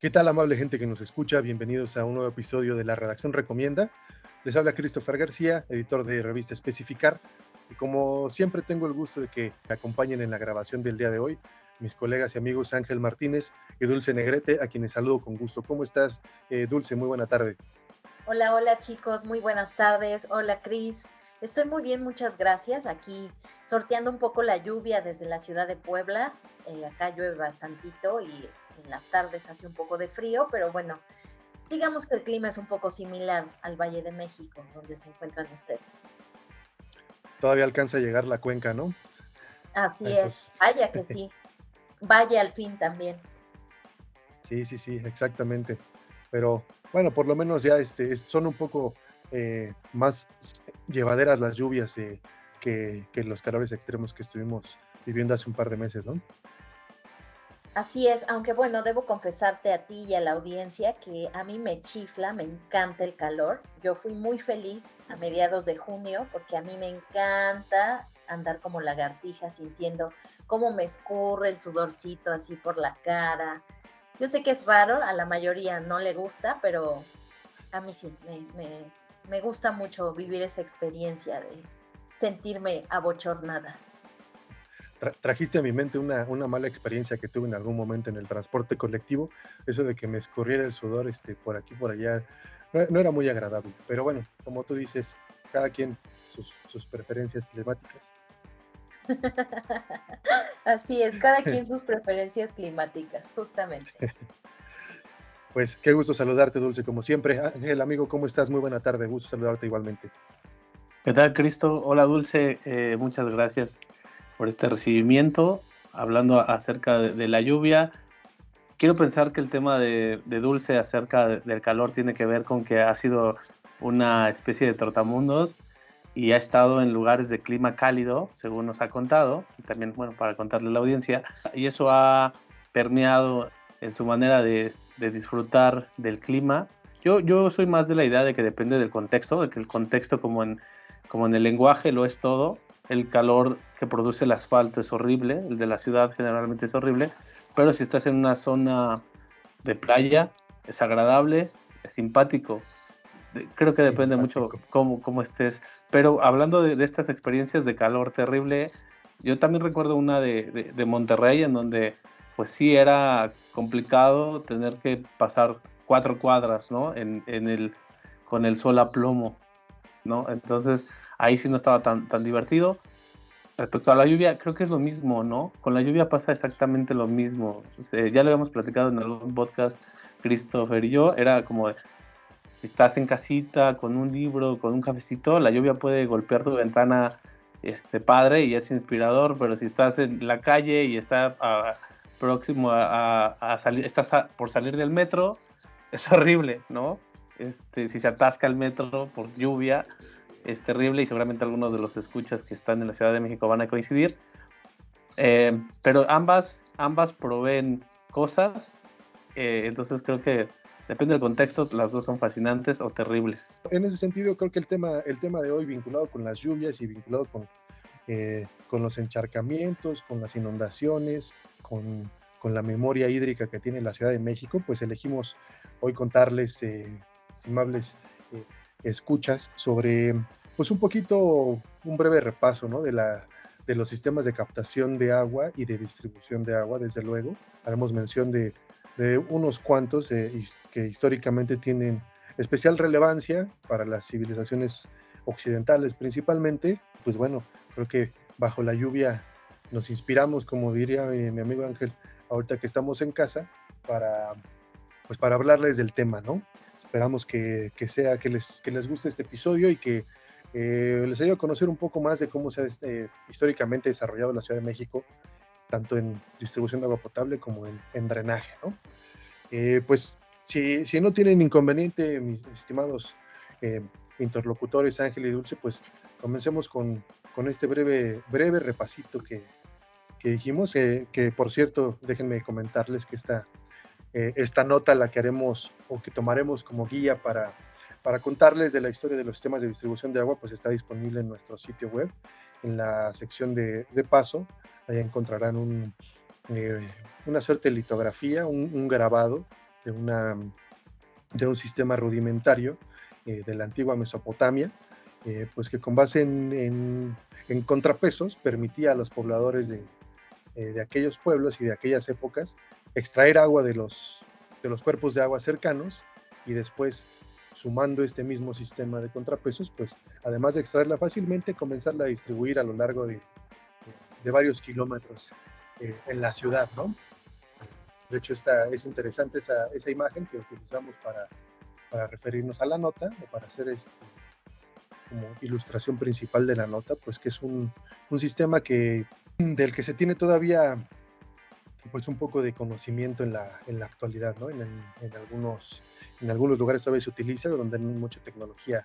¿Qué tal, amable gente que nos escucha? Bienvenidos a un nuevo episodio de La Redacción Recomienda. Les habla Christopher García, editor de revista Especificar. Y como siempre tengo el gusto de que me acompañen en la grabación del día de hoy, mis colegas y amigos Ángel Martínez y Dulce Negrete, a quienes saludo con gusto. ¿Cómo estás, Dulce? Muy buena tarde. Hola, hola chicos, muy buenas tardes. Hola Cris, estoy muy bien, muchas gracias. Aquí sorteando un poco la lluvia desde la ciudad de Puebla. Acá llueve bastantito y en las tardes hace un poco de frío, pero bueno, digamos que el clima es un poco similar al Valle de México, donde se encuentran ustedes. Todavía alcanza a llegar la cuenca, ¿no? A Así es, esos. vaya que sí, vaya al fin también. Sí, exactamente. Pero bueno, por lo menos ya son un poco más llevaderas las lluvias que los calores extremos que estuvimos viviendo hace un par de meses, ¿no? Así es, aunque bueno, debo confesarte a ti y a la audiencia que a mí me chifla, me encanta el calor. Yo fui muy feliz a mediados de junio porque a mí me encanta andar como lagartija sintiendo cómo me escurre el sudorcito así por la cara. Yo sé que es raro, a la mayoría no le gusta, pero a mí sí, me gusta mucho vivir esa experiencia de sentirme abochornada. Trajiste a mi mente una mala experiencia que tuve en algún momento en el transporte colectivo, eso de que me escurriera el sudor por aquí, por allá, no era muy agradable. Pero bueno, como tú dices, cada quien sus preferencias climáticas. Así es, cada quien sus preferencias climáticas, justamente. Pues qué gusto saludarte, Dulce, como siempre. Ángel, amigo, ¿cómo estás? Muy buena tarde, gusto saludarte igualmente. ¿Qué tal, Cristo? Hola, Dulce. Muchas gracias por este recibimiento. Hablando acerca de la lluvia, quiero pensar que el tema de Dulce acerca del calor tiene que ver con que ha sido una especie de trotamundos y ha estado en lugares de clima cálido, según nos ha contado, y también, bueno, para contarle a la audiencia, y eso ha permeado en su manera de disfrutar del clima. Yo soy más de la idea de que depende del contexto, de que el contexto como en el lenguaje lo es todo. El calor que produce el asfalto es horrible, el de la ciudad generalmente es horrible, pero si estás en una zona de playa, es agradable, es simpático. Creo que depende mucho Simpático. cómo estés. Pero hablando de estas experiencias de calor terrible, yo también recuerdo una de Monterrey, en donde pues sí era complicado tener que pasar 4 cuadras, ¿no? Con el sol a plomo, ¿no? Entonces ahí sí no estaba tan divertido. Respecto a la lluvia, creo que es lo mismo, ¿no? Con la lluvia pasa exactamente lo mismo. O sea, ya lo habíamos platicado en algún podcast, Christopher y yo, era como si estás en casita con un libro, con un cafecito, la lluvia puede golpear tu ventana, padre, y es inspirador, pero si estás en la calle y está próximo a salir, por salir del metro, es horrible, ¿no? Si se atasca el metro por lluvia, es terrible, y seguramente algunos de los escuchas que están en la Ciudad de México van a coincidir. Pero ambas proveen cosas, entonces creo que depende del contexto, las dos son fascinantes o terribles. En ese sentido, creo que el tema de hoy vinculado con las lluvias y vinculado con los encharcamientos, con las inundaciones, con la memoria hídrica que tiene la Ciudad de México, pues elegimos hoy contarles, estimables eh, escuchas, sobre pues un poquito, un breve repaso, ¿no? De los sistemas de captación de agua y de distribución de agua, desde luego. Haremos mención de unos cuantos que históricamente tienen especial relevancia para las civilizaciones occidentales principalmente. Pues bueno, creo que bajo la lluvia nos inspiramos, como diría mi amigo Ángel, ahorita que estamos en casa, para, pues para hablarles del tema, ¿no? Esperamos que les guste este episodio y que les ayude a conocer un poco más de cómo se ha históricamente desarrollado la Ciudad de México, tanto en distribución de agua potable como en drenaje, ¿no? Pues si no tienen inconveniente, mis estimados eh, interlocutores Ángel y Dulce, pues comencemos con este breve repasito que dijimos, que por cierto, déjenme comentarles que esta nota la que haremos o que tomaremos como guía para contarles de la historia de los sistemas de distribución de agua, pues está disponible en nuestro sitio web, en la sección de paso. Ahí encontrarán una suerte de litografía, un grabado de, de un sistema rudimentario de la antigua Mesopotamia, pues que con base en contrapesos permitía a los pobladores de aquellos pueblos y de aquellas épocas extraer agua de los cuerpos de agua cercanos y después, sumando este mismo sistema de contrapesos, pues además de extraerla fácilmente, comenzarla a distribuir a lo largo de varios kilómetros en la ciudad, ¿no? De hecho, es interesante esa imagen que utilizamos para referirnos a la nota o para hacer como ilustración principal de la nota, pues que es un sistema del que se tiene todavía pues un poco de conocimiento en la actualidad, ¿no? En algunos lugares todavía se utiliza, donde hay mucha tecnología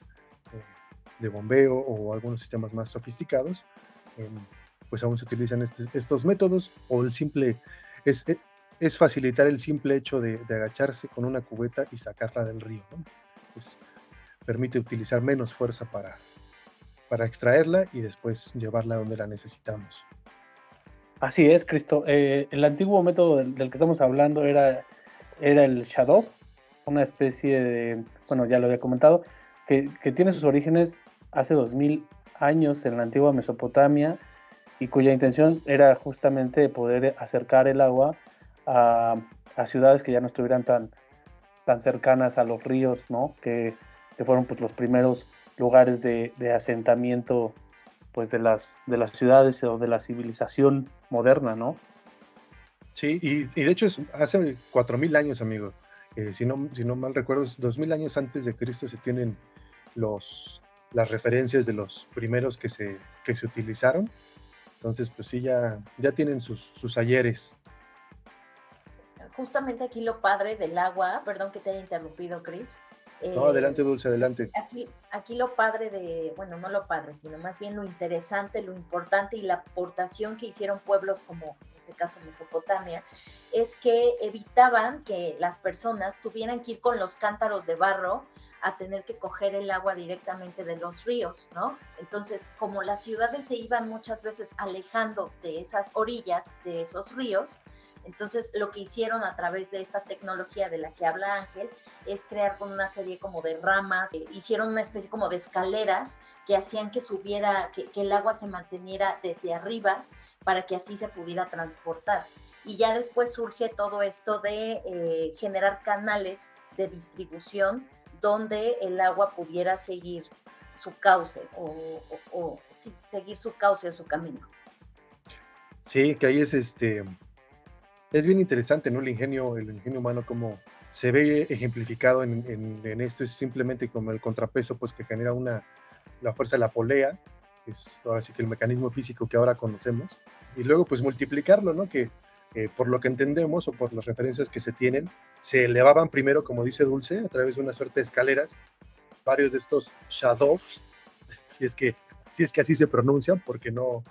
de bombeo o algunos sistemas más sofisticados, pues aún se utilizan estos métodos, o es facilitar el simple hecho de agacharse con una cubeta y sacarla del río, ¿no? Permite utilizar menos fuerza para extraerla y después llevarla donde la necesitamos. Así es, Cristo. El antiguo método del que estamos hablando era el Shadow, una especie de, bueno, ya lo había comentado, que tiene sus orígenes hace 2000 años en la antigua Mesopotamia y cuya intención era justamente poder acercar el agua a ciudades que ya no estuvieran tan cercanas a los ríos, ¿no? Que fueron pues los primeros lugares de asentamiento pues de las ciudades o de la civilización moderna, ¿no? Sí, y de hecho hace 4000 años, amigo. Si no mal recuerdo, 2000 años antes de Cristo se tienen las referencias de los primeros que se utilizaron. Entonces, pues sí, ya tienen sus ayeres. Justamente aquí lo padre del agua, perdón que te haya interrumpido, Cris. No, adelante, Dulce, adelante. Aquí lo padre bueno, no lo padre, sino más bien lo interesante, lo importante y la aportación que hicieron pueblos como, en este caso, Mesopotamia, es que evitaban que las personas tuvieran que ir con los cántaros de barro a tener que coger el agua directamente de los ríos, ¿no? Entonces, como las ciudades se iban muchas veces alejando de esas orillas, de esos ríos, entonces lo que hicieron a través de esta tecnología de la que habla Ángel es crear con una serie como de ramas, hicieron una especie como de escaleras que hacían que subiera, que el agua se manteniera desde arriba para que así se pudiera transportar. Y ya después surge todo esto de generar canales de distribución donde el agua pudiera seguir su cauce o sí, seguir su cauce o su camino. Sí, que ahí es bien interesante, ¿no? El ingenio humano, como se ve ejemplificado en esto, es simplemente como el contrapeso, pues que genera la fuerza de la polea, es ahora sí que el mecanismo físico que ahora conocemos, y luego pues multiplicarlo, ¿no? Que por lo que entendemos o por las referencias que se tienen, se elevaban primero, como dice Dulce, a través de una suerte de escaleras, varios de estos shadows, si es que así se pronuncian, porque no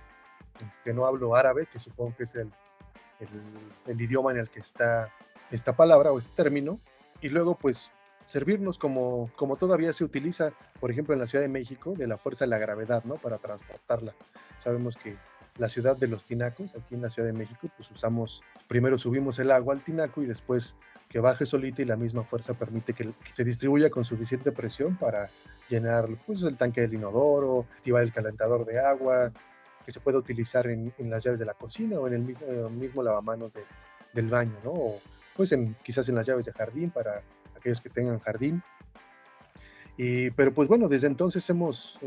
hablo árabe, que supongo que es el idioma en el que está esta palabra o este término, y luego pues servirnos como todavía se utiliza, por ejemplo, en la Ciudad de México, de la fuerza de la gravedad, ¿no? Para transportarla. Sabemos que la ciudad de los tinacos, aquí en la Ciudad de México, pues primero subimos el agua al tinaco y después que baje solita, y la misma fuerza permite que se distribuya con suficiente presión para llenar pues, el tanque del inodoro, activar el calentador de agua, que se puede utilizar en las llaves de la cocina o en el mismo lavamanos del baño, ¿no? O pues quizás en las llaves de jardín para aquellos que tengan jardín. Pero pues bueno, desde entonces hemos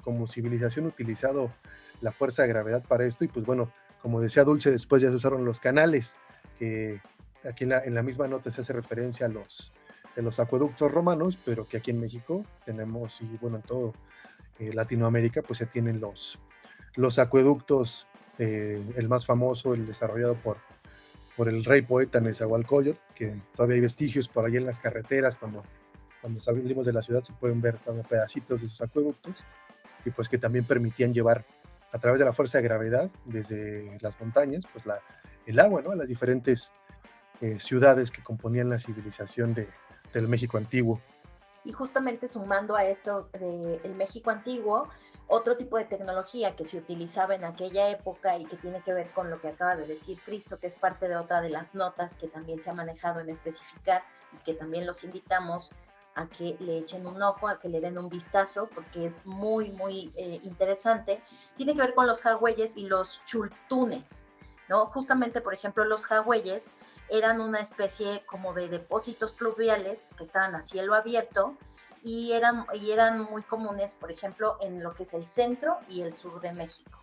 como civilización utilizado la fuerza de gravedad para esto, y pues bueno, como decía Dulce, después ya se usaron los canales, que aquí en la misma nota se hace referencia a los acueductos romanos, pero que aquí en México tenemos, y bueno, en todo Latinoamérica, pues se tienen los acueductos, el más famoso, el desarrollado por el rey poeta Nezahualcóyotl, que todavía hay vestigios por ahí en las carreteras. Cuando salimos de la ciudad se pueden ver como pedacitos de esos acueductos, y pues que también permitían llevar a través de la fuerza de gravedad desde las montañas pues el agua, ¿no? A las diferentes ciudades que componían la civilización del México antiguo. Y justamente sumando a esto del México antiguo, Otro tipo de tecnología que se utilizaba en aquella época y que tiene que ver con lo que acaba de decir Cristo, que es parte de otra de las notas que también se ha manejado en especificar y que también los invitamos a que le echen un ojo, a que le den un vistazo, porque es muy, muy interesante. Tiene que ver con los jagüeyes y los chultunes, ¿no? Justamente, por ejemplo, los jagüeyes eran una especie como de depósitos pluviales que estaban a cielo abierto y eran muy comunes, por ejemplo, en lo que es el centro y el sur de México.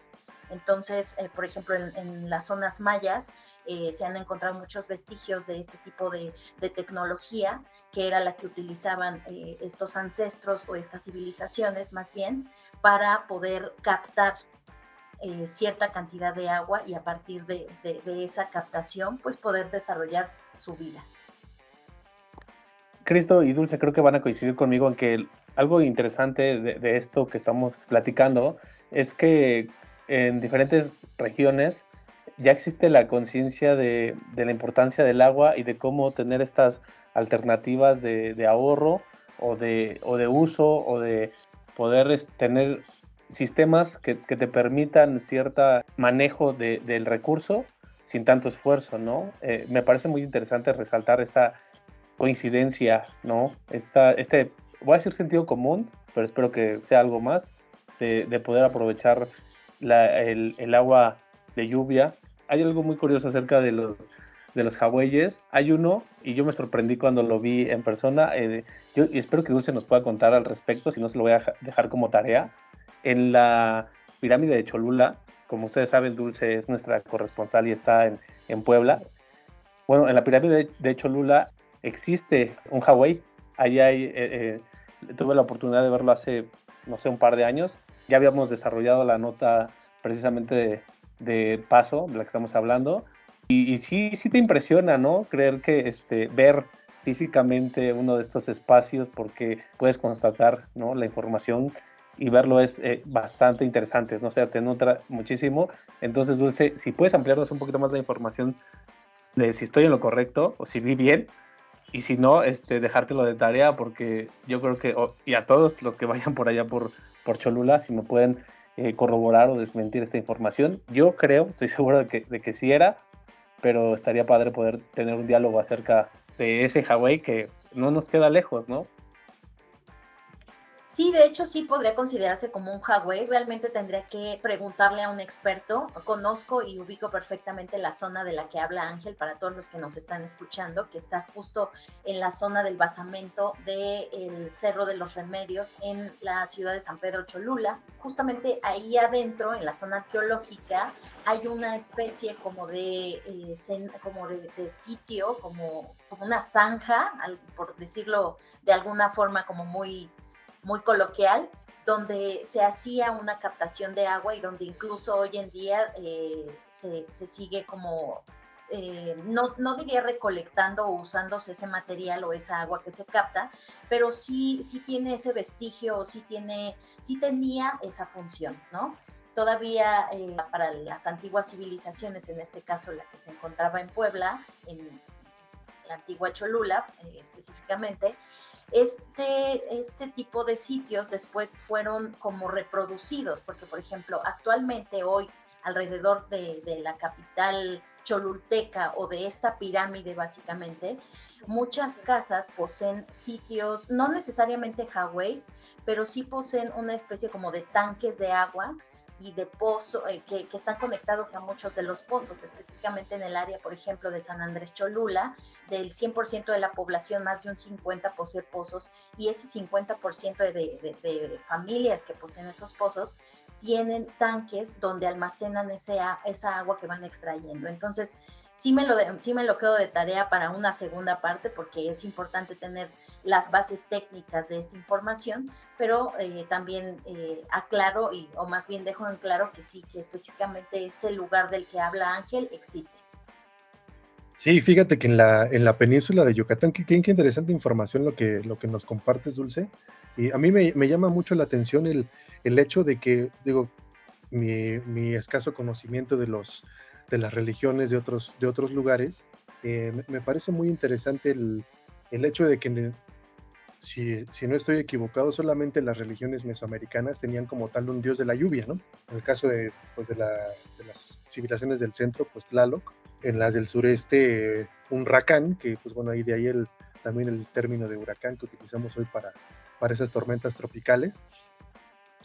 Entonces, por ejemplo, en las zonas mayas se han encontrado muchos vestigios de este tipo de tecnología, que era la que utilizaban estos ancestros o estas civilizaciones más bien, para poder captar cierta cantidad de agua y a partir de esa captación, pues poder desarrollar su vida. Cristo y Dulce creo que van a coincidir conmigo en que algo interesante de esto que estamos platicando es que en diferentes regiones ya existe la conciencia de la importancia del agua y de cómo tener estas alternativas de ahorro o de uso o de poder tener sistemas que te permitan cierto manejo del recurso sin tanto esfuerzo, ¿no? Me parece muy interesante resaltar esta coincidencia, ¿no? Voy a decir sentido común, pero espero que sea algo más, de poder aprovechar el agua de lluvia. Hay algo muy curioso acerca de los jagüeyes. Hay uno, y yo me sorprendí cuando lo vi en persona, y espero que Dulce nos pueda contar al respecto, si no se lo voy a dejar como tarea. En la pirámide de Cholula, como ustedes saben, Dulce es nuestra corresponsal y está en Puebla. Bueno, en la pirámide de Cholula existe un Hawái. Ahí tuve la oportunidad de verlo hace, no sé, un par de años. Ya habíamos desarrollado la nota precisamente de paso, de la que estamos hablando. Y sí, sí te impresiona, ¿no? Creer que ver físicamente uno de estos espacios, porque puedes constatar, ¿no?, la información y verlo es bastante interesante, ¿no? O sea, te nutra muchísimo. Entonces, Dulce, si puedes ampliarnos un poquito más la información de si estoy en lo correcto o si vi bien, y si no, dejártelo de tarea, porque yo creo que, y a todos los que vayan por allá por Cholula, si me pueden corroborar o desmentir esta información, yo creo, estoy seguro de que sí era, pero estaría padre poder tener un diálogo acerca de ese Hawái que no nos queda lejos, ¿no? Sí, de hecho sí podría considerarse como un Hawái. Realmente tendría que preguntarle a un experto. Conozco y ubico perfectamente la zona de la que habla Ángel para todos los que nos están escuchando, que está justo en la zona del basamento del Cerro de los Remedios en la ciudad de San Pedro Cholula. Justamente ahí adentro, en la zona arqueológica, hay una especie como de sitio, como una zanja, por decirlo de alguna forma como muy coloquial, donde se hacía una captación de agua y donde incluso hoy en día se sigue como, no diría recolectando o usándose ese material o esa agua que se capta, pero sí tiene ese vestigio, sí tenía esa función, ¿no? Todavía para las antiguas civilizaciones, en este caso la que se encontraba en Puebla, en la antigua Cholula específicamente, este tipo de sitios después fueron como reproducidos, porque por ejemplo, actualmente hoy alrededor de la capital cholulteca o de esta pirámide básicamente, muchas casas poseen sitios, no necesariamente Hawáis, pero sí poseen una especie como de tanques de agua y de pozo, que están conectados a muchos de los pozos, específicamente en el área, por ejemplo, de San Andrés Cholula. Del 100% de la población, más de un 50% posee pozos, y ese 50% de familias que poseen esos pozos tienen tanques donde almacenan esa agua que van extrayendo. Entonces, sí me lo quedo de tarea para una segunda parte, porque es importante tener las bases técnicas de esta información, pero también aclaro, o más bien dejo en claro que sí, que específicamente este lugar del que habla Ángel existe. Sí, fíjate que en la península de Yucatán, qué interesante información lo que nos compartes, Dulce. Y a mí me llama mucho la atención el hecho de que, digo, mi escaso conocimiento de las religiones de otros lugares, me parece muy interesante el hecho de que si no estoy equivocado, solamente las religiones mesoamericanas tenían como tal un dios de la lluvia, ¿no? En el caso de, pues de las civilizaciones del centro, pues Tlaloc. En las del sureste, un Rakán, que pues bueno, ahí de ahí también el término de huracán que utilizamos hoy para esas tormentas tropicales.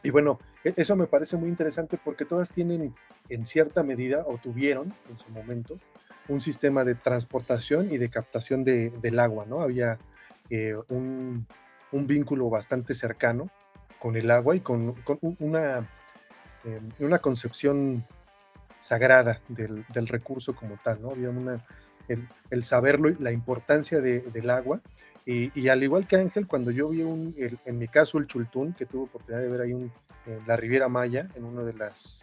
Y bueno, eso me parece muy interesante porque todas tienen en cierta medida, o tuvieron en su momento, un sistema de transportación y de captación del agua, ¿no? Había un vínculo bastante cercano con el agua y con una concepción sagrada del recurso como tal, ¿no? Había el saberlo y la importancia del agua. Y al igual que Ángel, cuando yo vi en mi caso el Chultún, que tuve oportunidad de ver ahí en la Riviera Maya, en uno de las,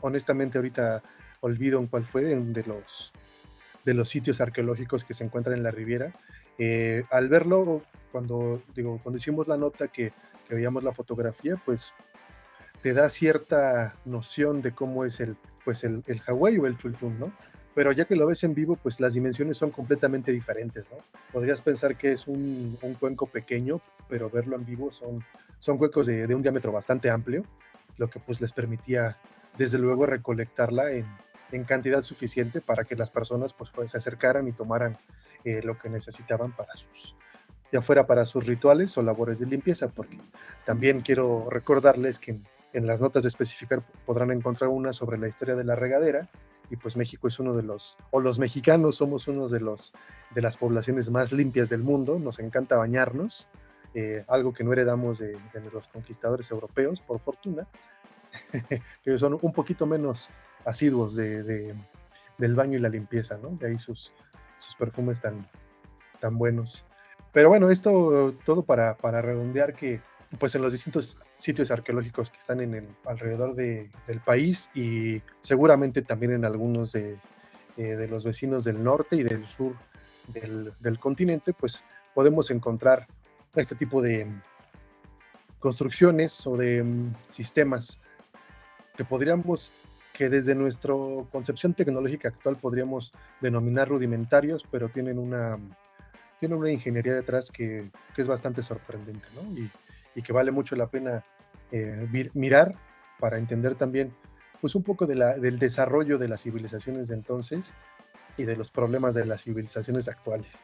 honestamente ahorita olvido en cuál fue, de los sitios arqueológicos que se encuentran en la Riviera, al verlo, cuando hicimos la nota que veíamos la fotografía, pues te da cierta noción de cómo es el Hawái o el Chultún, ¿no? Pero ya que lo ves en vivo, pues las dimensiones son completamente diferentes, ¿no? Podrías pensar que es un cuenco pequeño, pero verlo en vivo son cuencos de un diámetro bastante amplio, lo que pues les permitía, desde luego, recolectarla en cantidad suficiente para que las personas pues se acercaran y tomaran lo que necesitaban ya fuera para sus rituales o labores de limpieza, porque también quiero recordarles que en las notas de especificar podrán encontrar una sobre la historia de la regadera, y pues México es los mexicanos somos uno de las poblaciones más limpias del mundo, nos encanta bañarnos, algo que no heredamos de los conquistadores europeos, por fortuna, que son un poquito menos asiduos del baño y la limpieza, ¿no? De ahí sus perfumes tan buenos. Pero bueno, esto todo para redondear que pues en los distintos sitios arqueológicos que están alrededor del país, y seguramente también en algunos de los vecinos del norte y del sur del continente, pues podemos encontrar este tipo de construcciones o de sistemas que desde nuestra concepción tecnológica actual podríamos denominar rudimentarios, pero tiene una ingeniería detrás que es bastante sorprendente, ¿no? Y que vale mucho la pena mirar para entender también pues un poco del desarrollo de las civilizaciones de entonces y de los problemas de las civilizaciones actuales.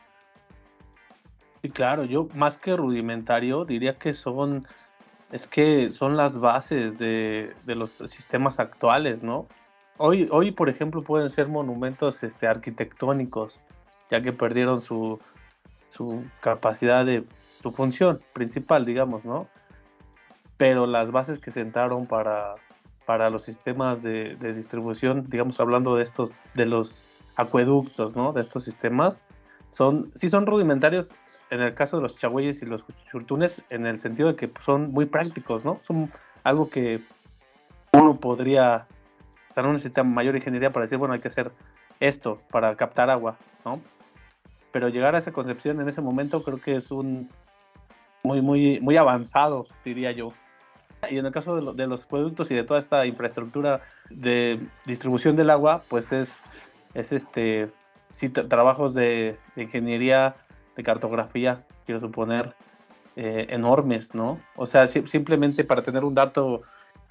Y claro, yo más que rudimentario diría que son las bases de los sistemas actuales, ¿no? Hoy, por ejemplo, pueden ser monumentos arquitectónicos, ya que perdieron su capacidad su función principal, digamos, ¿no? Pero las bases que sentaron para los sistemas de distribución, digamos, hablando de los acueductos, ¿no? De estos sistemas, sí son rudimentarios en el caso de los chagüeyes y los chultunes, en el sentido de que son muy prácticos, ¿no? Son algo que uno podría, o sea, no necesita mayor ingeniería para decir, bueno, hay que hacer esto para captar agua, ¿no? Pero llegar a esa concepción en ese momento creo que es muy avanzado, diría yo. Y en el caso de los productos y de toda esta infraestructura de distribución del agua, pues sí, trabajos de ingeniería, de cartografía, quiero suponer, enormes, ¿no? O sea, simplemente para tener un dato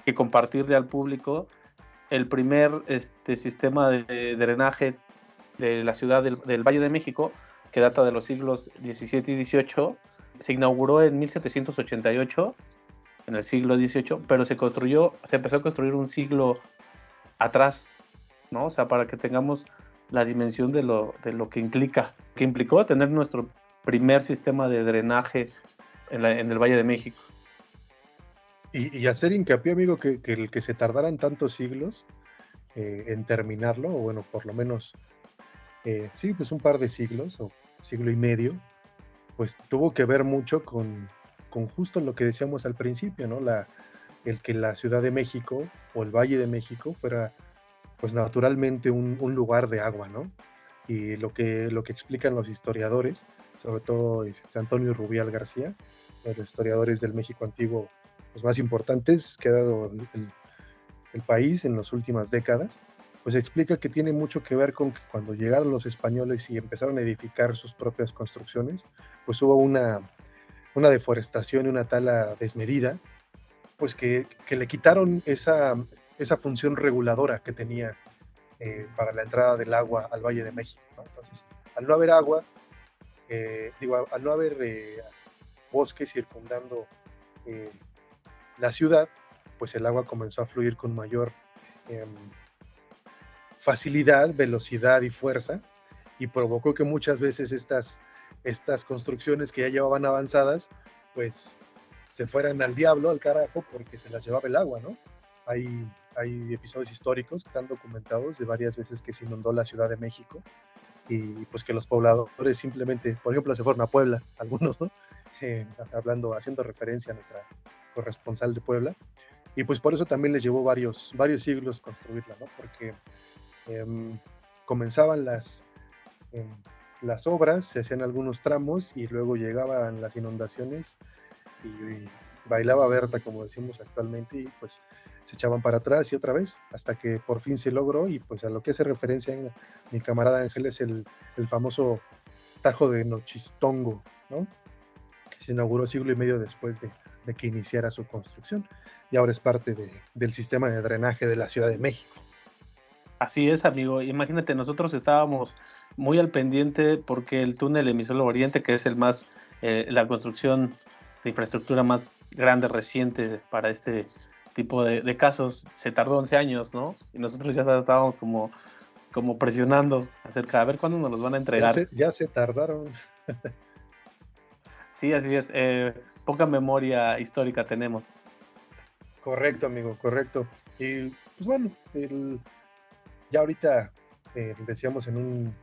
que compartirle al público, el primer sistema de drenaje de la ciudad del Valle de México, que data de los siglos XVII y XVIII, se inauguró en 1788, en el siglo XVIII, pero se empezó a construir un siglo atrás, ¿no? O sea, para que tengamos la dimensión de lo que implicó tener nuestro primer sistema de drenaje en el Valle de México. Y hacer hincapié, amigo, que el que se tardaran tantos siglos en terminarlo, o bueno, por lo menos, sí, pues un par de siglos, o siglo y medio, pues tuvo que ver mucho con justo lo que decíamos al principio, ¿no? El que la Ciudad de México o el Valle de México fuera, pues naturalmente un lugar de agua, ¿no? Y lo que explican los historiadores, sobre todo Antonio Rubial García, de los historiadores del México antiguo, los más importantes que ha dado el país en las últimas décadas, pues explica que tiene mucho que ver con que cuando llegaron los españoles y empezaron a edificar sus propias construcciones, pues hubo una deforestación y una tala desmedida, pues que le quitaron esa función reguladora que tenía para la entrada del agua al Valle de México, ¿no? Entonces, al no haber agua, al no haber bosques circundando eh, la ciudad, pues el agua comenzó a fluir con mayor eh, facilidad, velocidad y fuerza, y provocó que muchas veces estas construcciones que ya llevaban avanzadas, pues se fueran al diablo, al carajo, porque se las llevaba el agua, ¿no? Hay episodios históricos que están documentados de varias veces que se inundó la Ciudad de México y pues que los pobladores simplemente, por ejemplo, se fueron a Puebla, algunos, ¿no? Haciendo referencia a nuestra corresponsal de Puebla, y pues por eso también les llevó varios siglos construirla, ¿no? Porque eh, comenzaban eh, las obras, se hacían algunos tramos y luego llegaban las inundaciones y bailaba Berta, como decimos actualmente, y pues se echaban para atrás y otra vez, hasta que por fin se logró, y pues a lo que hace referencia mi camarada Ángel es el famoso Tajo de Nochistongo, ¿no? Que se inauguró siglo y medio después de que iniciara su construcción, y ahora es parte del sistema de drenaje de la Ciudad de México. Así es, amigo. Imagínate, nosotros estábamos muy al pendiente porque el túnel Emisor Oriente, que es la construcción de infraestructura más grande reciente para este tipo de casos, se tardó 11 años, ¿no? Y nosotros ya estábamos como presionando acerca de a ver cuándo nos los van a entregar. Ya se tardaron. Sí, así es. Poca memoria histórica tenemos. Correcto, amigo, correcto. Y pues bueno, ya ahorita decíamos en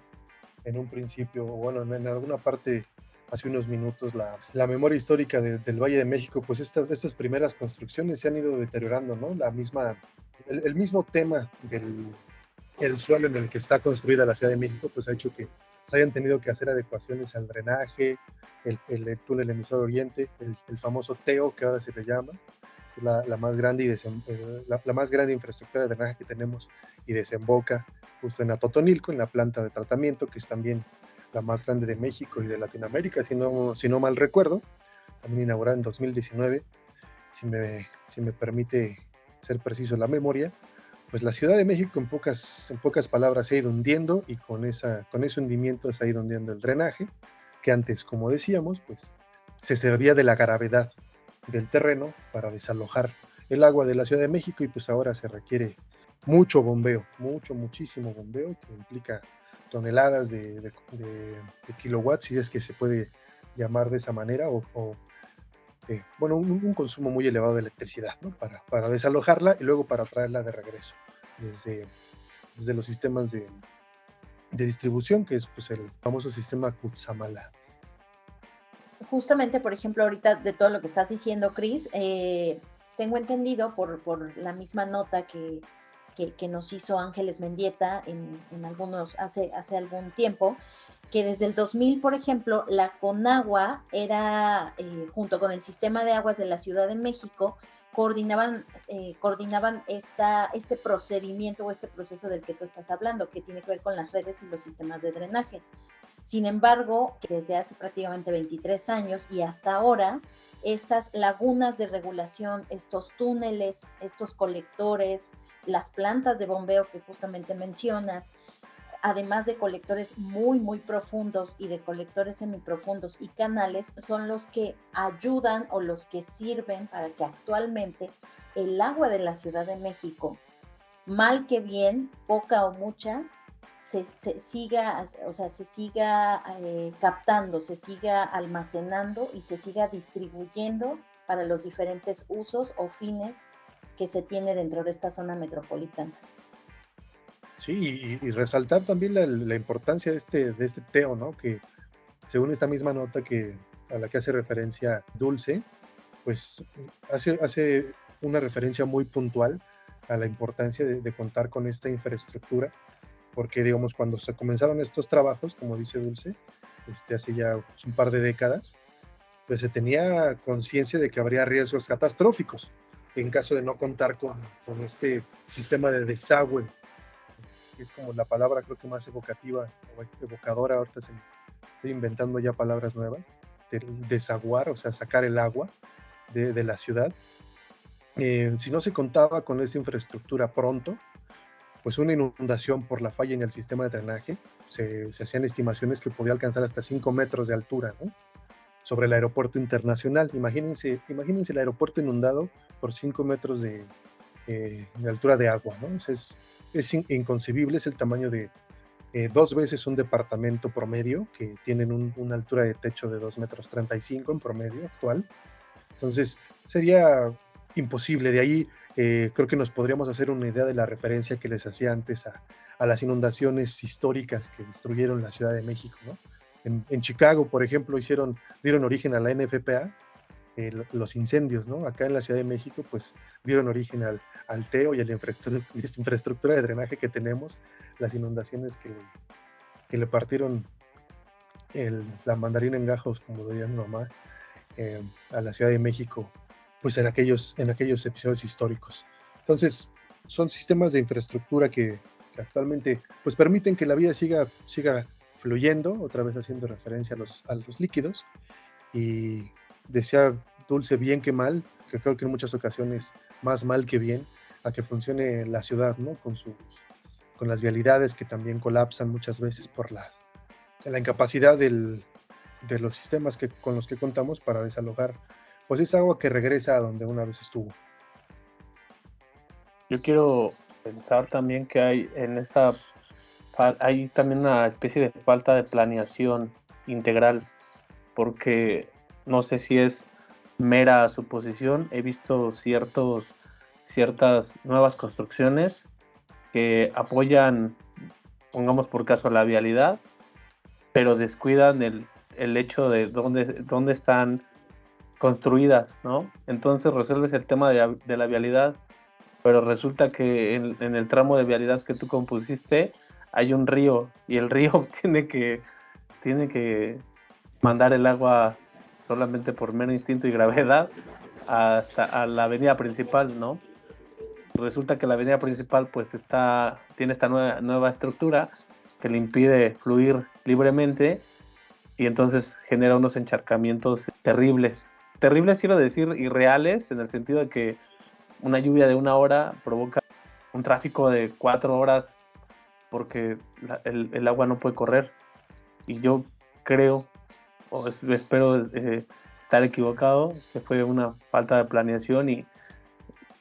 un principio, o bueno, en alguna parte hace unos minutos, la memoria histórica del Valle de México, pues estas primeras construcciones se han ido deteriorando, ¿no? El mismo tema del suelo en el que está construida la Ciudad de México, pues ha hecho que se hayan tenido que hacer adecuaciones al drenaje, el túnel emisor oriente, el famoso TEO que ahora se le llama, es la más grande la más grande infraestructura de drenaje que tenemos, y desemboca justo en Atotonilco, en la planta de tratamiento, que es también la más grande de México y de Latinoamérica, si no mal recuerdo, también inaugurada en 2019, si me permite ser preciso la memoria. Pues la Ciudad de México en pocas palabras se ha ido hundiendo, y con ese hundimiento se ha ido hundiendo el drenaje, que antes, como decíamos, pues se servía de la gravedad del terreno para desalojar el agua de la Ciudad de México, y pues ahora se requiere mucho bombeo, muchísimo bombeo, que implica toneladas de kilowatts, si es que se puede llamar de esa manera, bueno, un consumo muy elevado de electricidad, ¿no? Para desalojarla y luego para traerla de regreso desde los sistemas de distribución, que es pues el famoso sistema Kutsamala. Justamente, por ejemplo, ahorita de todo lo que estás diciendo, Cris, tengo entendido por la misma nota que nos hizo Ángeles Mendieta hace algún tiempo, que desde el 2000, por ejemplo, la Conagua era, junto con el Sistema de Aguas de la Ciudad de México, coordinaban este procedimiento o este proceso del que tú estás hablando, que tiene que ver con las redes y los sistemas de drenaje. Sin embargo, desde hace prácticamente 23 años y hasta ahora, estas lagunas de regulación, estos túneles, estos colectores, las plantas de bombeo que justamente mencionas, además de colectores muy profundos y de colectores semiprofundos y canales, son los que ayudan o los que sirven para que actualmente el agua de la Ciudad de México, mal que bien, poca o mucha, se siga captando, se siga almacenando y se siga distribuyendo para los diferentes usos o fines que se tiene dentro de esta zona metropolitana. Sí, y resaltar también la importancia de este TEO, ¿no? Que según esta misma nota a la que hace referencia Dulce, pues hace una referencia muy puntual a la importancia de contar con esta infraestructura, porque digamos, cuando se comenzaron estos trabajos, como dice Dulce, hace ya pues, un par de décadas, pues se tenía conciencia de que habría riesgos catastróficos en caso de no contar con este sistema de desagüe, que es como la palabra creo que más evocativa o evocadora. Ahorita estoy inventando ya palabras nuevas, del desaguar, o sea, sacar el agua de la ciudad. Si no se contaba con esa infraestructura pronto, pues una inundación por la falla en el sistema de drenaje, se hacían estimaciones que podía alcanzar hasta 5 metros de altura, ¿no? Sobre el aeropuerto internacional. Imagínense el aeropuerto inundado por 5 metros de altura de agua, ¿no? O sea, es inconcebible, es el tamaño de 2 veces un departamento promedio, que tienen una altura de techo de 2,35 metros en promedio actual. Entonces, sería imposible. De ahí creo que nos podríamos hacer una idea de la referencia que les hacía antes a las inundaciones históricas que destruyeron la Ciudad de México, ¿no? En Chicago, por ejemplo, dieron origen a la NFPA, los incendios, ¿no? Acá en la Ciudad de México, pues dieron origen al TEO y a la infraestructura de drenaje que tenemos, las inundaciones que le partieron la mandarina en gajos, como lo diría mi mamá, a la Ciudad de México, pues en aquellos episodios históricos. Entonces, son sistemas de infraestructura que actualmente pues permiten que la vida siga fluyendo, otra vez haciendo referencia a los líquidos, y decía Dulce, bien que mal, que creo que en muchas ocasiones más mal que bien, a que funcione la ciudad, ¿no? Con las vialidades que también colapsan muchas veces por la incapacidad de los sistemas con los que contamos para desalojar pues esa agua que regresa a donde una vez estuvo. Yo quiero pensar también que hay también una especie de falta de planeación integral, porque no sé si es mera suposición, he visto ciertas nuevas construcciones que apoyan, pongamos por caso, la vialidad, pero descuidan el hecho de dónde están construidas, ¿no? Entonces resuelves el tema de la vialidad, pero resulta que en el tramo de vialidad que tú compusiste hay un río, y el río tiene que mandar el agua solamente por mero instinto y gravedad hasta la avenida principal, ¿no? Resulta que la avenida principal pues tiene esta nueva estructura que le impide fluir libremente, y entonces genera unos encharcamientos terribles. Terribles, quiero decir, irreales, en el sentido de que una lluvia de 1 hora provoca un tráfico de 4 horas porque el agua no puede correr. Y yo creo, o espero estar equivocado, que fue una falta de planeación, y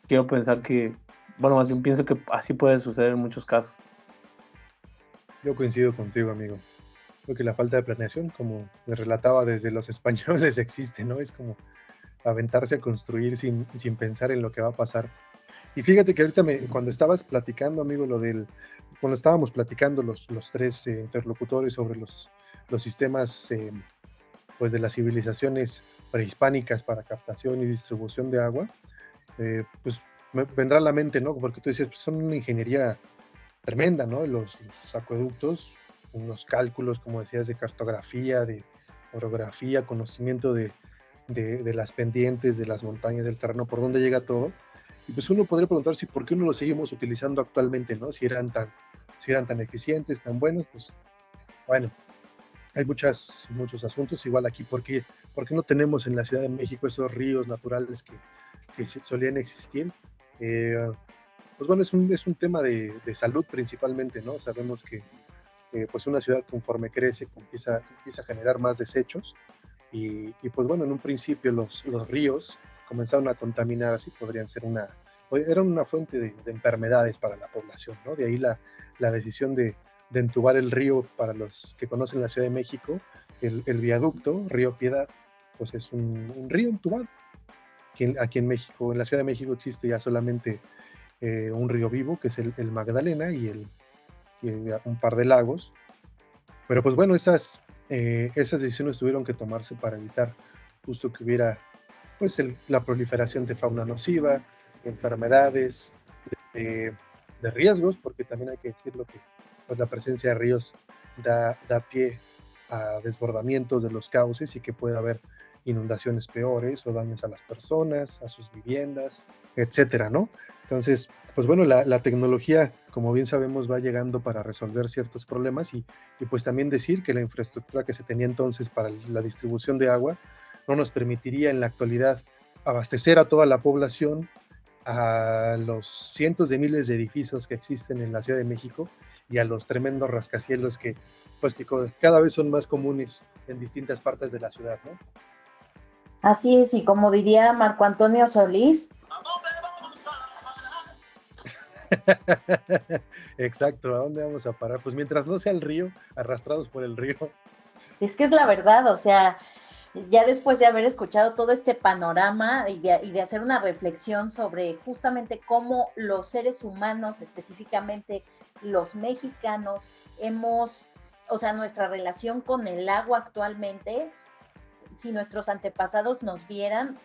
quiero pensar que, bueno, más bien pienso que así puede suceder en muchos casos. Yo coincido contigo, amigo. Creo que la falta de planeación, como me relataba desde los españoles, existe, ¿no? Es como aventarse a construir sin pensar en lo que va a pasar. Y fíjate que ahorita cuando estabas platicando, amigo, cuando estábamos platicando los tres interlocutores sobre los sistemas pues de las civilizaciones prehispánicas para captación y distribución de agua, pues me vendrá a la mente, ¿no? Porque tú dices, pues son una ingeniería tremenda, ¿no? Los acueductos, unos cálculos, como decías, de cartografía, de orografía, conocimiento de las pendientes, de las montañas, del terreno, por dónde llega todo. Y pues uno podría preguntarse por qué no lo seguimos utilizando actualmente, ¿no? Si eran tan eficientes, tan buenos, pues bueno, hay muchos asuntos. Igual aquí, ¿por qué no tenemos en la Ciudad de México esos ríos naturales que solían existir? Pues bueno, es un tema de salud principalmente, ¿no? Sabemos que pues una ciudad conforme crece empieza a generar más desechos, y pues bueno, en un principio los ríos comenzaron a contaminar, así eran una fuente de enfermedades para la población, ¿no? De ahí la decisión de entubar el río. Para los que conocen la Ciudad de México, el viaducto Río Piedad, pues es un río entubado. Aquí en México, en la Ciudad de México, existe ya solamente un río vivo, que es el Magdalena, y un par de lagos. Pero pues bueno, esas decisiones tuvieron que tomarse para evitar justo que hubiera pues la proliferación de fauna nociva, de enfermedades, de riesgos, porque también hay que decirlo que pues la presencia de ríos da pie a desbordamientos de los cauces, y que puede haber inundaciones peores o daños a las personas, a sus viviendas, etcétera, ¿no? Entonces, pues bueno, la tecnología, como bien sabemos, va llegando para resolver ciertos problemas y pues también decir que la infraestructura que se tenía entonces para la distribución de agua no nos permitiría en la actualidad abastecer a toda la población, a los cientos de miles de edificios que existen en la Ciudad de México y a los tremendos rascacielos que, pues, que cada vez son más comunes en distintas partes de la ciudad, ¿no? Así es, y como diría Marco Antonio Solís, Exacto, ¿a dónde vamos a parar? Pues mientras no sea el río, arrastrados por el río. es que es la verdad, o sea, ya después de haber escuchado todo este panorama y de hacer una reflexión sobre justamente cómo los seres humanos, específicamente los mexicanos, hemos, o sea, nuestra relación con el agua actualmente, si nuestros antepasados nos vieran,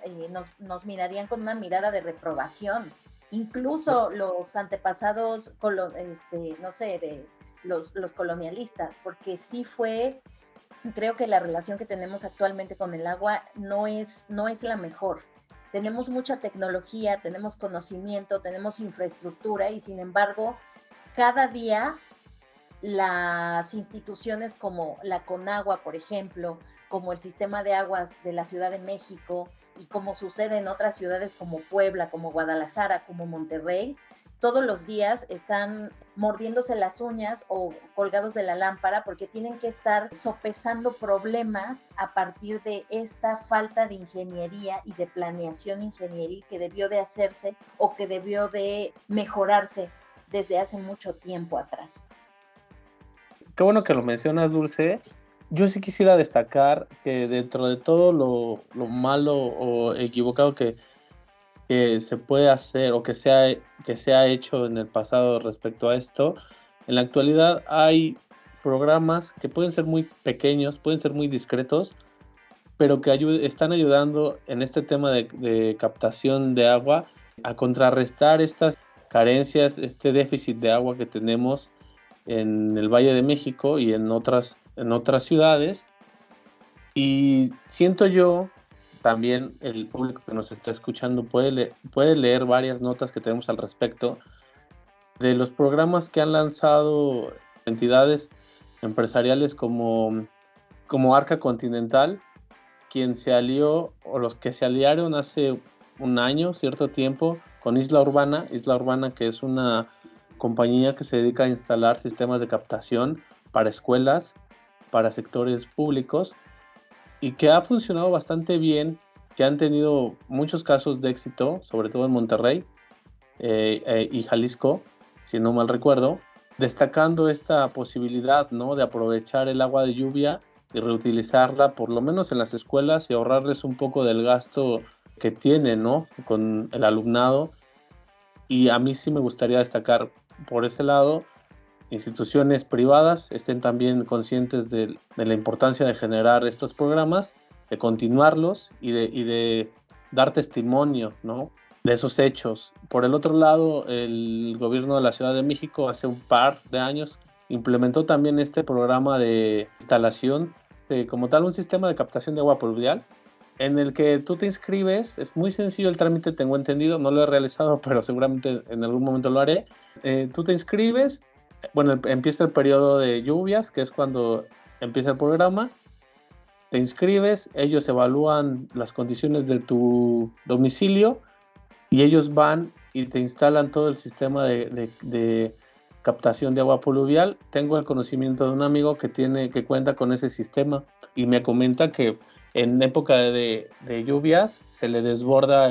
nos mirarían con una mirada de reprobación. Incluso los antepasados, no sé, de los colonialistas, porque sí fue, creo que la relación que tenemos actualmente con el agua no es la mejor. Tenemos mucha tecnología, tenemos conocimiento, tenemos infraestructura y sin embargo, cada día las instituciones como la Conagua, por ejemplo, como el sistema de aguas de la Ciudad de México y como sucede en otras ciudades como Puebla, como Guadalajara, como Monterrey, todos los días están mordiéndose las uñas o colgados de la lámpara porque tienen que estar sopesando problemas a partir de esta falta de ingeniería y de planeación ingenieril que debió de hacerse o que debió de mejorarse desde hace mucho tiempo atrás. Qué bueno que lo mencionas, Dulce. Yo sí quisiera destacar que dentro de todo lo malo o equivocado que se puede hacer o que se ha hecho en el pasado respecto a esto, en la actualidad hay programas que pueden ser muy pequeños, pueden ser muy discretos, pero que están ayudando en este tema de captación de agua a contrarrestar estas carencias, este déficit de agua que tenemos en el Valle de México y en otras ciudades. Y siento yo, también el público que nos está escuchando puede leer varias notas que tenemos al respecto de los programas que han lanzado entidades empresariales como Arca Continental, quien se alió, o los que se aliaron hace un año, cierto tiempo, con Isla Urbana, que es una compañía que se dedica a instalar sistemas de captación para escuelas, para sectores públicos, y que ha funcionado bastante bien, que han tenido muchos casos de éxito, sobre todo en Monterrey y Jalisco, si no mal recuerdo, destacando esta posibilidad, ¿no?, de aprovechar el agua de lluvia y reutilizarla, por lo menos en las escuelas, y ahorrarles un poco del gasto que tienen, ¿no?, con el alumnado. Y a mí sí me gustaría destacar por ese lado, instituciones privadas estén también conscientes de la importancia de generar estos programas, de continuarlos y de dar testimonio, ¿no?, de esos hechos. Por el otro lado, el gobierno de la Ciudad de México hace un par de años implementó también este programa de instalación de, como tal, un sistema de captación de agua pluvial en el que tú te inscribes. Es muy sencillo el trámite, tengo entendido, no lo he realizado, pero seguramente en algún momento lo haré. Tú te inscribes, bueno, empieza el periodo de lluvias, que es cuando empieza el programa, te inscribes, ellos evalúan las condiciones de tu domicilio y ellos van y te instalan todo el sistema de captación de agua pluvial. Tengo el conocimiento de un amigo que cuenta con ese sistema y me comenta que en época de lluvias se le desborda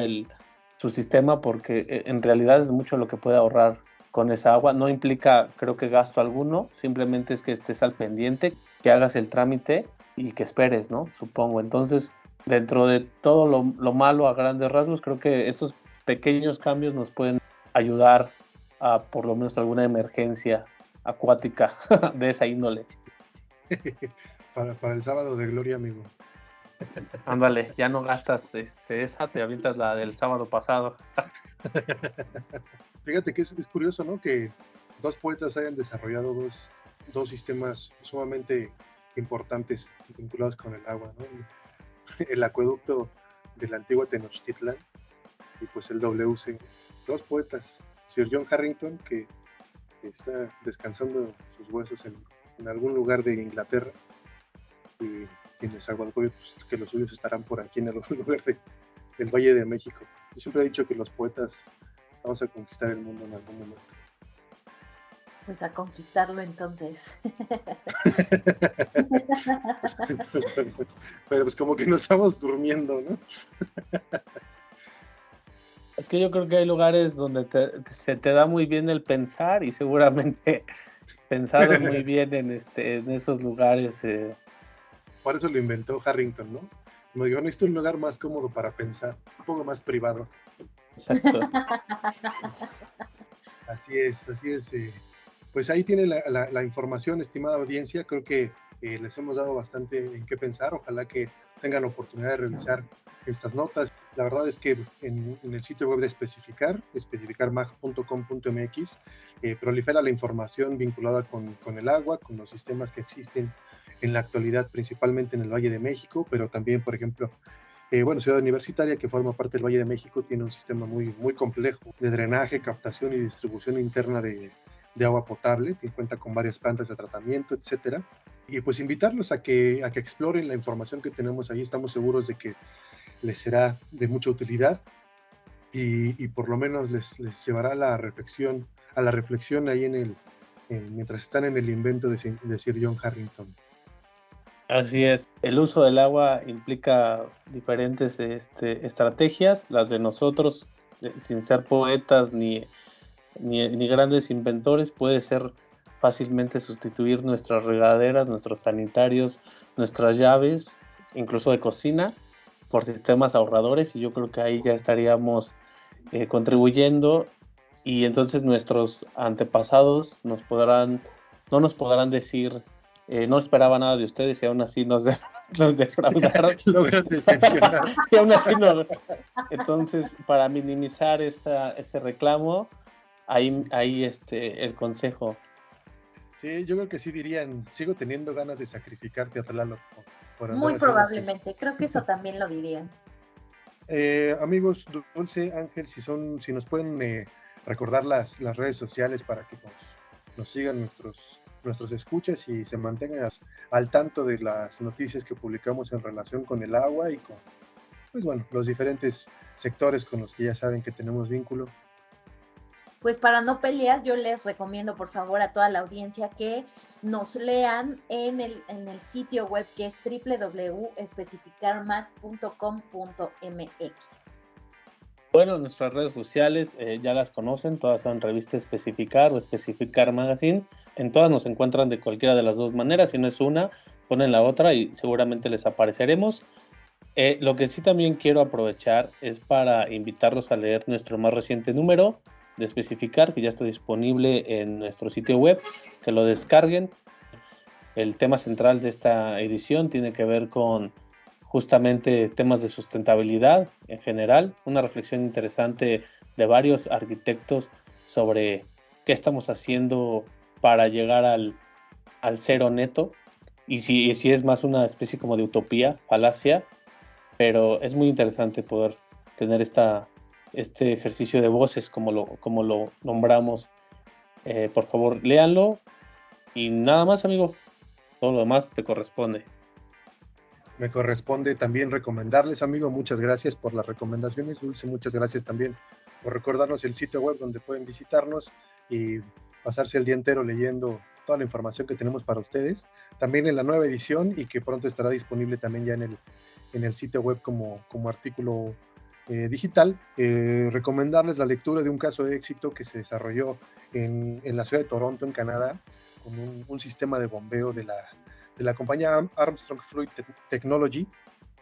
su sistema porque en realidad es mucho lo que puede ahorrar con esa agua. No implica, creo que, gasto alguno, simplemente es que estés al pendiente, que hagas el trámite y que esperes, ¿no?, supongo. Entonces, dentro de todo lo malo a grandes rasgos, creo que estos pequeños cambios nos pueden ayudar a por lo menos alguna emergencia acuática de esa índole. Para el sábado de gloria, amigo. Ándale, ya no gastas esa, te avientas la del sábado pasado. Fíjate que es curioso, ¿no?, que dos poetas hayan desarrollado dos sistemas sumamente importantes vinculados con el agua, ¿no? El acueducto de la antigua Tenochtitlan y pues el WC. Dos poetas, Sir John Harrington, que está descansando sus huesos en algún lugar de Inglaterra, y Nezahualcóyotl, pues, que los suyos estarán por aquí en algún lugar del Valle de México. Yo siempre he dicho que los poetas vamos a conquistar el mundo en algún momento. Pues a conquistarlo entonces. Pero pues como que nos estamos durmiendo, ¿no? Es que yo creo que hay lugares donde se te da muy bien el pensar y seguramente pensaron muy bien en esos lugares. Por eso lo inventó Harrington, ¿no? Como digo, necesito un lugar más cómodo para pensar, un poco más privado. Exacto. Así es. Pues ahí tiene la información, estimada audiencia. Creo que les hemos dado bastante en qué pensar. Ojalá que tengan la oportunidad de revisar estas notas. La verdad es que en el sitio web de especificarmag.com.mx prolifera la información vinculada con el agua, con los sistemas que existen en la actualidad, principalmente en el Valle de México, pero también, por ejemplo, Ciudad Universitaria, que forma parte del Valle de México, tiene un sistema muy, muy complejo de drenaje, captación y distribución interna de agua potable, que cuenta con varias plantas de tratamiento, etcétera. Y pues invitarlos a que exploren la información que tenemos ahí. Estamos seguros de que les será de mucha utilidad y por lo menos les llevará a la reflexión ahí mientras están en el invento de Sir John Harrington. Así es, el uso del agua implica diferentes estrategias, las de nosotros, sin ser poetas ni grandes inventores, puede ser fácilmente sustituir nuestras regaderas, nuestros sanitarios, nuestras llaves, incluso de cocina, por sistemas ahorradores, y yo creo que ahí ya estaríamos contribuyendo, y entonces nuestros antepasados no nos podrán decir no esperaba nada de ustedes y aún así nos defraudaron. Logran decepcionar. Y aún así entonces, para minimizar ese reclamo, ahí el consejo. Sí, yo creo que sí dirían, sigo teniendo ganas de sacrificarte a Tlaloc. Muy probablemente, creo que eso también lo dirían. Amigos, Dulce, Ángel, si nos pueden recordar las redes sociales para que nos sigan nuestros escuchas y se mantengan al tanto de las noticias que publicamos en relación con el agua y con, pues bueno, los diferentes sectores con los que ya saben que tenemos vínculo. Pues para no pelear, yo les recomiendo por favor a toda la audiencia que nos lean en el sitio web que es www.especificarmag.com.mx. Bueno, nuestras redes sociales ya las conocen, todas son Revista Especificar o Especificar Magazine. En todas nos encuentran de cualquiera de las dos maneras, si no es una, ponen la otra y seguramente les apareceremos. Lo que sí también quiero aprovechar es para invitarlos a leer nuestro más reciente número de Especificar, que ya está disponible en nuestro sitio web, que lo descarguen. El tema central de esta edición tiene que ver con justamente temas de sustentabilidad en general, una reflexión interesante de varios arquitectos sobre qué estamos haciendo para llegar al cero neto, y si es más una especie como de utopía, falacia, pero es muy interesante poder tener este ejercicio de voces como lo nombramos. Por favor, léanlo y nada más, amigo, todo lo demás te corresponde. Me corresponde también recomendarles, amigo, muchas gracias por las recomendaciones. Dulce, muchas gracias también por recordarnos el sitio web donde pueden visitarnos y pasarse el día entero leyendo toda la información que tenemos para ustedes. También en la nueva edición y que pronto estará disponible también ya en el sitio web como artículo digital. Recomendarles la lectura de un caso de éxito que se desarrolló en la ciudad de Toronto, en Canadá, con un sistema de bombeo de la compañía Armstrong Fluid Technology,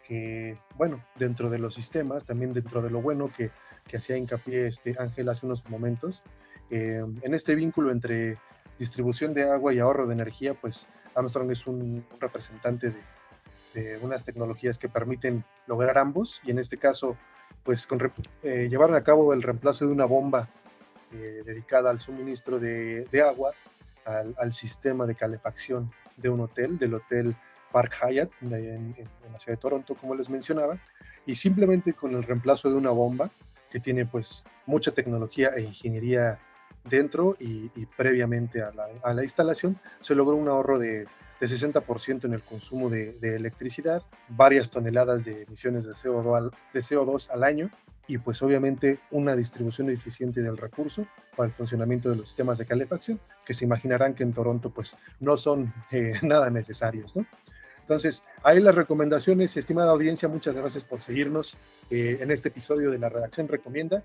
que, bueno, dentro de los sistemas, también dentro de lo bueno que hacía hincapié Ángel hace unos momentos, en este vínculo entre distribución de agua y ahorro de energía, pues Armstrong es un representante de unas tecnologías que permiten lograr ambos, y en este caso, pues llevaron a cabo el reemplazo de una bomba dedicada al suministro de agua al sistema de calefacción de un hotel, del Hotel Park Hyatt en la ciudad de Toronto, como les mencionaba, y simplemente con el reemplazo de una bomba que tiene pues mucha tecnología e ingeniería dentro y previamente a la instalación, se logró un ahorro de 60% en el consumo de electricidad, varias toneladas de emisiones de CO2 al año, y pues obviamente una distribución eficiente del recurso para el funcionamiento de los sistemas de calefacción, que se imaginarán que en Toronto pues no son nada necesarios, ¿no? Entonces, ahí las recomendaciones, estimada audiencia, muchas gracias por seguirnos en este episodio de La Redacción Recomienda.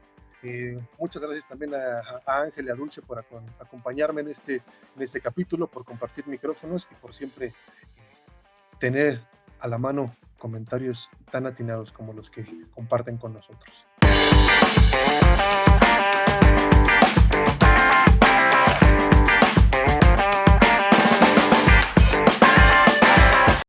Muchas gracias también a Ángel y a Dulce por acompañarme en este capítulo, por compartir micrófonos y por siempre tener a la mano comentarios tan atinados como los que comparten con nosotros.